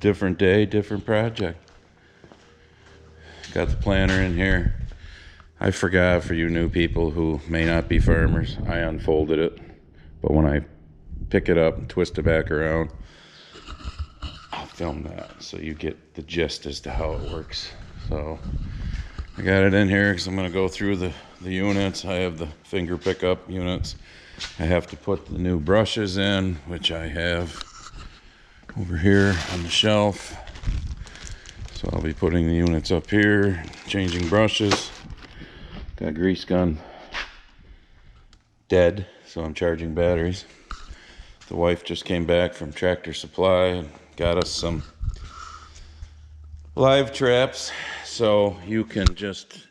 different day, different project. Got the planter in here. I forgot, for you new people who may not be farmers, I unfolded it. But when I pick it up and twist it back around, I'll film that so you get the gist as to how it works. So I got it in here because I'm going to go through the units. I have the finger pickup units. I have to put the new brushes in, which I have over here on the shelf. So I'll be putting the units up here, changing brushes. Got grease gun dead, so I'm charging batteries. The wife just came back from Tractor Supply and got us some live traps, so you can just,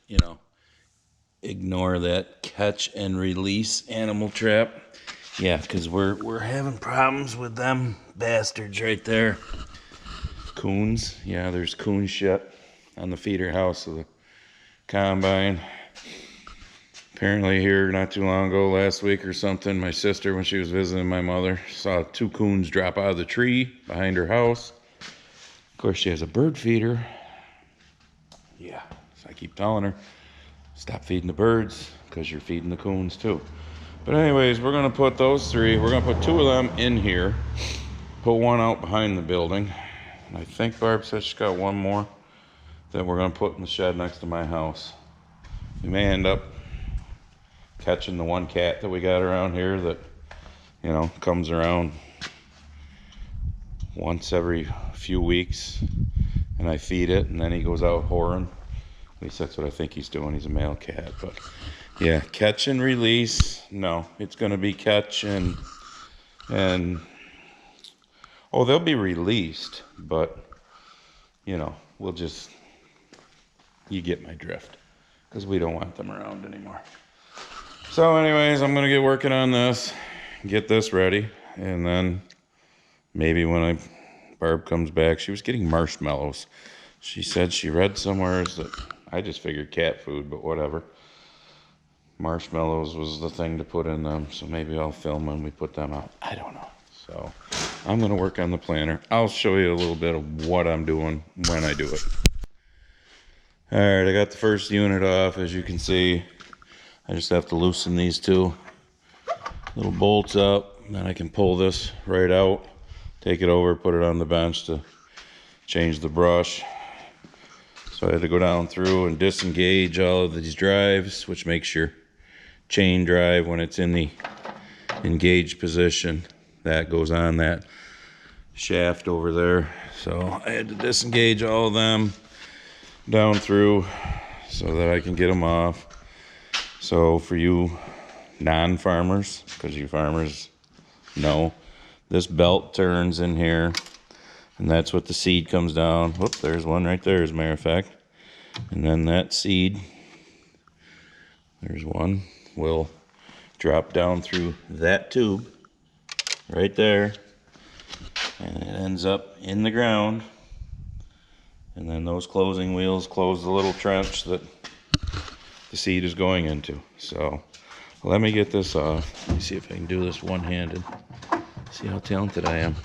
ignore that catch and release animal trap. Yeah, because we're having problems with them bastards right there. Coons. Yeah, there's coon shit on the feeder house of the combine. Apparently here not too long ago, last week or something, my sister, when she was visiting my mother, saw 2 coons drop out of the tree behind her house. Of course, she has a bird feeder. Yeah, so I keep telling her, stop feeding the birds, because you're feeding the coons too. But anyways, we're going to put those 3, we're going to put 2 of them in here, put 1 out behind the building. And I think Barb said she's got 1 more that we're going to put in the shed next to my house. We may end up catching the 1 cat that we got around here that, comes around once every few weeks, and I feed it, and then he goes out whoring. At least that's what I think he's doing. He's a male cat. But yeah, catch and release. No, it's going to be catch and oh, they'll be released, but we'll just, you get my drift, because we don't want them around anymore. So anyways, I'm going to get working on this, get this ready, and then maybe when Barb comes back, she was getting marshmallows. She said she read somewhere that, I just figured cat food, but whatever. Marshmallows was the thing to put in them, so maybe I'll film when we put them out. I don't know. So I'm going to work on the planter. I'll show you a little bit of what I'm doing when I do it. All right, I got the first unit off, as you can see. I just have to loosen these 2 little bolts up, and then I can pull this right out, take it over, put it on the bench to change the brush. So I had to go down through and disengage all of these drives, which makes your chain drive, when it's in the engaged position, that goes on that shaft over there. So I had to disengage all of them down through so that I can get them off. So for you non-farmers, because you farmers know, this belt turns in here, and that's what the seed comes down. Whoop, there's one right there, as a matter of fact. And then that seed, there's one, will drop down through that tube right there, and it ends up in the ground. And then those closing wheels close the little trench that the seed is going into. So let me get this off. Let me see if I can do this one-handed. See how talented I am.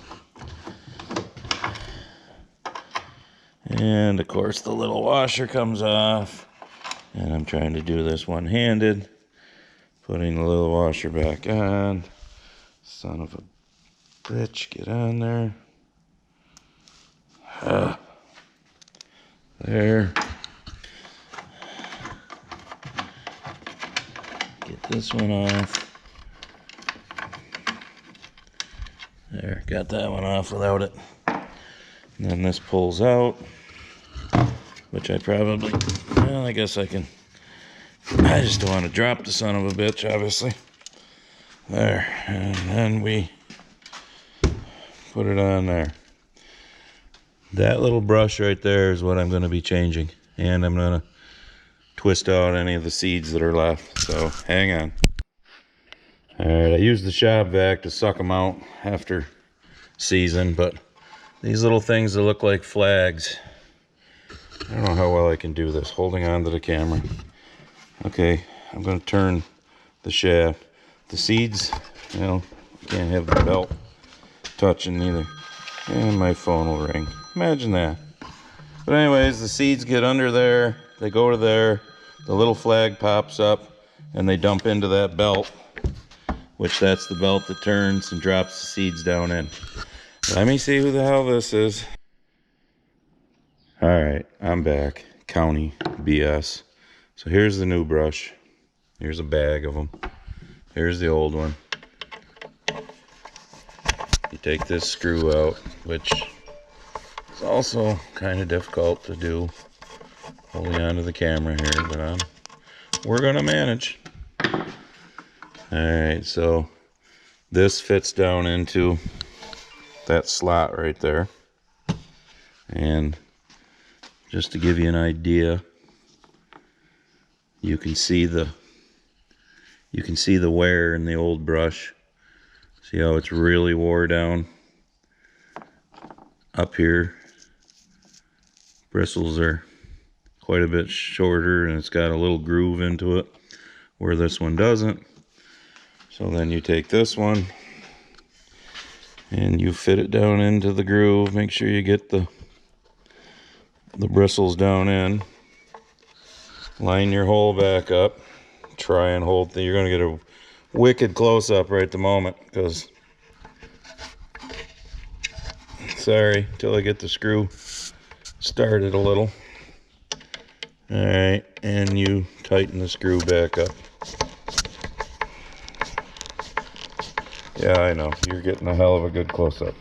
And of course the little washer comes off, and I'm trying to do this one-handed, putting the little washer back on. Son of a bitch, get on there. There. Get this one off. There, got that one off without it. And then this pulls out, which I probably, well, I guess I can, I just don't want to drop the son of a bitch, obviously. There, and then we put it on there. That little brush right there is what I'm going to be changing, and I'm going to twist out any of the seeds that are left, so hang on. Alright, I used the shop vac to suck them out after season, but these little things that look like flags, I don't know how well I can do this, holding on to the camera. Okay, I'm going to turn the shaft. The seeds, you can't have the belt touching either. And my phone will ring. Imagine that. But anyways, the seeds get under there, they go to there, the little flag pops up, and they dump into that belt, which that's the belt that turns and drops the seeds down in. Let me see who the hell this is. Alright, I'm back. County BS. So here's the new brush. Here's a bag of them. Here's the old one. You take this screw out, which is also kind of difficult to do. Holding onto the camera here, but we're gonna manage. Alright, so this fits down into that slot right there. And just to give you an idea, you can see the wear in the old brush. See how it's really wore down? Up here, bristles are quite a bit shorter, and it's got a little groove into it where this one doesn't. So then you take this one and you fit it down into the groove. Make sure you get the bristles down in. Line your hole back up. Try and hold. You're going to get a wicked close-up right at the moment, because sorry, till I get the screw started a little. Alright, and you tighten the screw back up. Yeah, I know, you're getting a hell of a good close-up.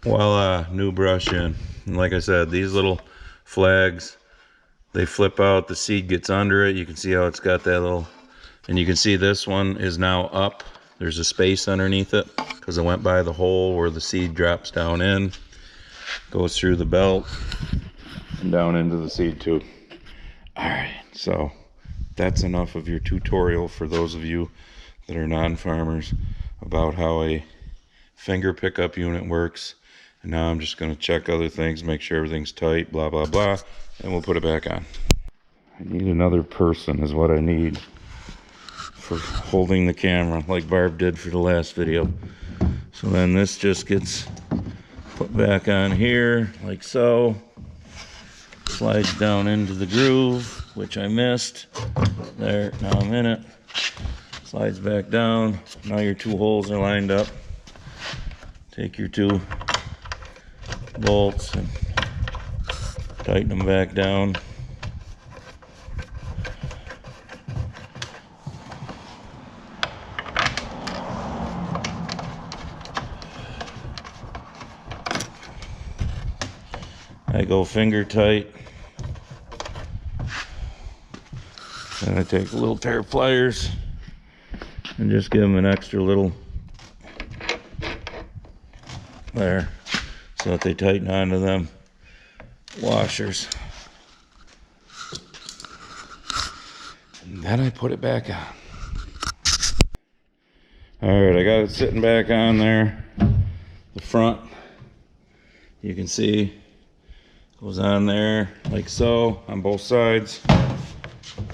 Voila, new brush in. And like I said, these little flags, they flip out, the seed gets under it. You can see how it's got that little, and you can see this one is now up. There's a space underneath it because it went by the hole where the seed drops down in, goes through the belt and down into the seed tube. All right, so that's enough of your tutorial for those of you that are non-farmers about how a finger pickup unit works. And now I'm just going to check other things, make sure everything's tight, blah, blah, blah, and we'll put it back on. I need another person is what I need for holding the camera, like Barb did for the last video. So then this just gets put back on here, like so. Slides down into the groove, which I missed. There, now I'm in it. Slides back down. Now your two holes are lined up. Take your two bolts and tighten them back down. I go finger tight. And I take a little pair of pliers and just give them an extra little there so that they tighten onto them washers. And then I put it back on. Alright, I got it sitting back on there. The front, you can see, goes on there like so on both sides.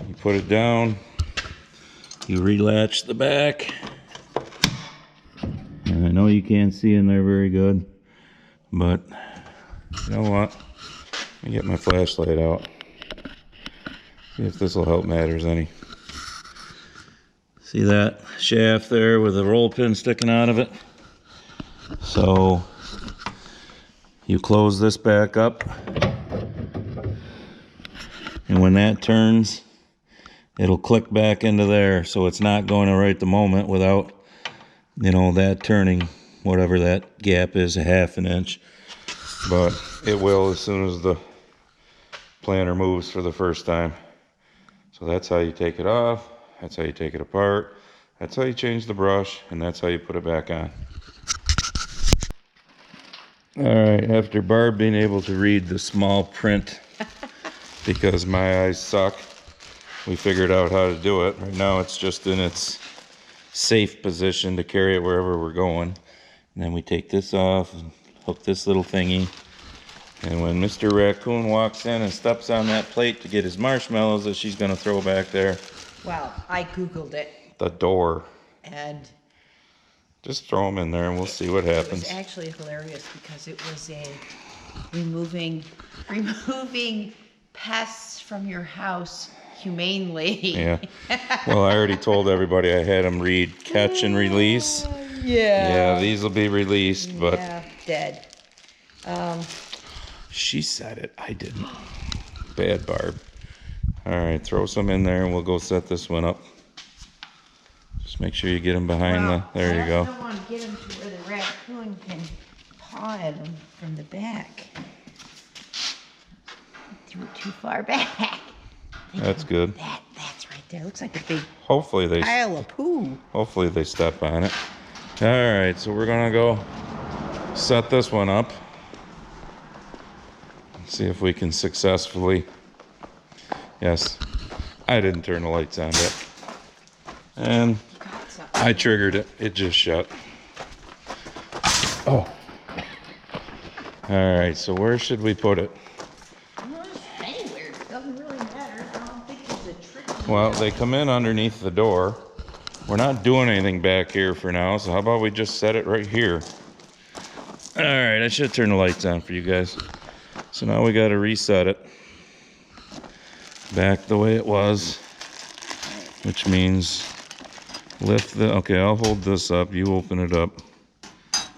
You put it down, you relatch the back, and I know you can't see in there very good, but you know what, let me get my flashlight out, see if this will help matters any. See that shaft there with a roll pin sticking out of it? So you close this back up, and when that turns, it'll click back into there, so it's not going to right the moment without, you know, that turning, whatever that gap is, a half an inch. But it will as soon as the planter moves for the first time. So that's how you take it off, that's how you take it apart, that's how you change the brush, and that's how you put it back on. Alright, after Barb being able to read the small print because my eyes suck, we figured out how to do it. Right now it's just in its safe position to carry it wherever we're going. And then we take this off and hook this little thingy. And when Mr. Raccoon walks in and steps on that plate to get his marshmallows that she's going to throw back there. Well, I Googled it. The door. And Just throw them in there and we'll see what It happens. was actually hilarious because it was a removing pests from your house humanely. Yeah. Well, I already told everybody I had them read catch and release. Yeah. Yeah, these will be released, but yeah, dead. She said it. I didn't. Bad Barb. All right, throw some in there and we'll go set this one up. Just make sure you get them behind the. There you go. I don't want to get them to where the raccoon can paw at them from the back. Threw it too far back. That's good. That's right there. Looks like a big Hopefully they. pile of poo. Hopefully they step on it. All right, so we're gonna go set this one up. See if we can successfully. Yes, I didn't turn the lights on yet. And I triggered it. It just shut. Oh. All right, so where should we put it? Anywhere. It doesn't really matter. I don't think there's a trick. Well, they come in underneath the door. We're not doing anything back here for now, so how about we just set it right here? All right, I should turn the lights on for you guys. So now we got to reset it back the way it was, which means lift the, okay, I'll hold this up, you open it up.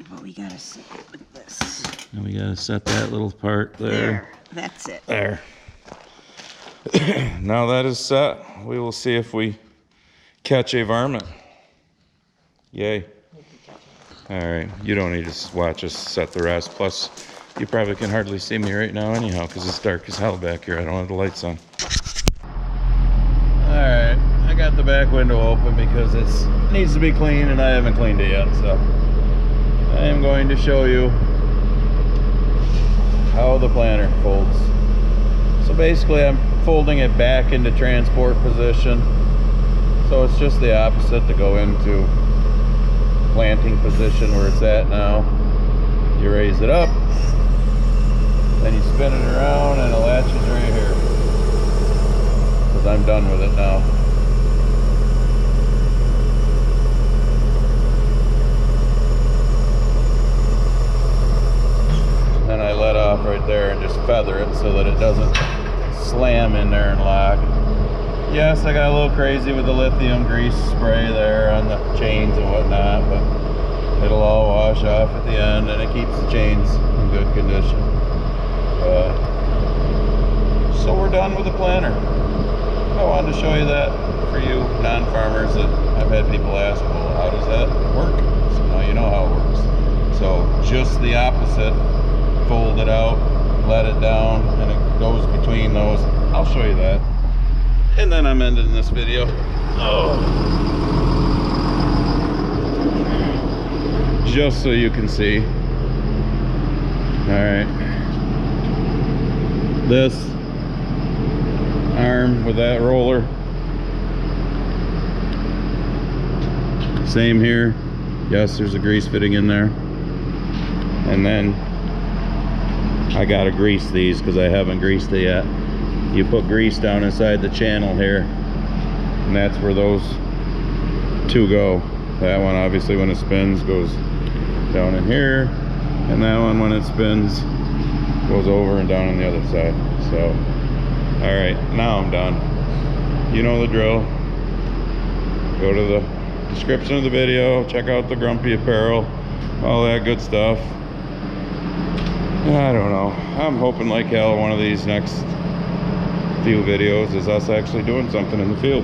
But we gotta set it with this. And we got to set that little part there. That's it. There. Now that is set, we will see if we catch a varmint. Yay. All right, you don't need to watch us set the rest. Plus, you probably can hardly see me right now anyhow because it's dark as hell back here. I don't have the lights on. All right, I got the back window open because it needs to be clean and I haven't cleaned it yet. So I am going to show you how the planter folds. So basically I'm folding it back into transport position. So it's just the opposite to go into planting position where it's at now. You raise it up, then you spin it around and it latches right here. Because I'm done with it now. Then I let off right there and just feather it so that it doesn't slam in there and lock. Yes, I got a little crazy with the lithium grease spray there on the chains and whatnot, but it'll all wash off at the end and it keeps the chains in good condition. So we're done with the planter. I wanted to show you that for you non-farmers that I've had people ask, well, how does that work? So now you know how it works. So just the opposite, fold it out, let it down, and it goes between those. I'll show you that. And then I'm ending this video. Oh. Just so you can see. All right. This arm with that roller. Same here. Yes, there's a grease fitting in there. And then I gotta grease these because I haven't greased it yet. You put grease down inside the channel here, and that's where those two go. That one obviously when it spins goes down in here, and that one when it spins goes over and down on the other side. So all right, now I'm done. You know the drill. Go to the description of the video, check out the Grumpy Apparel, all that good stuff. I don't know, I'm hoping like hell one of these next few videos is us actually doing something in the field.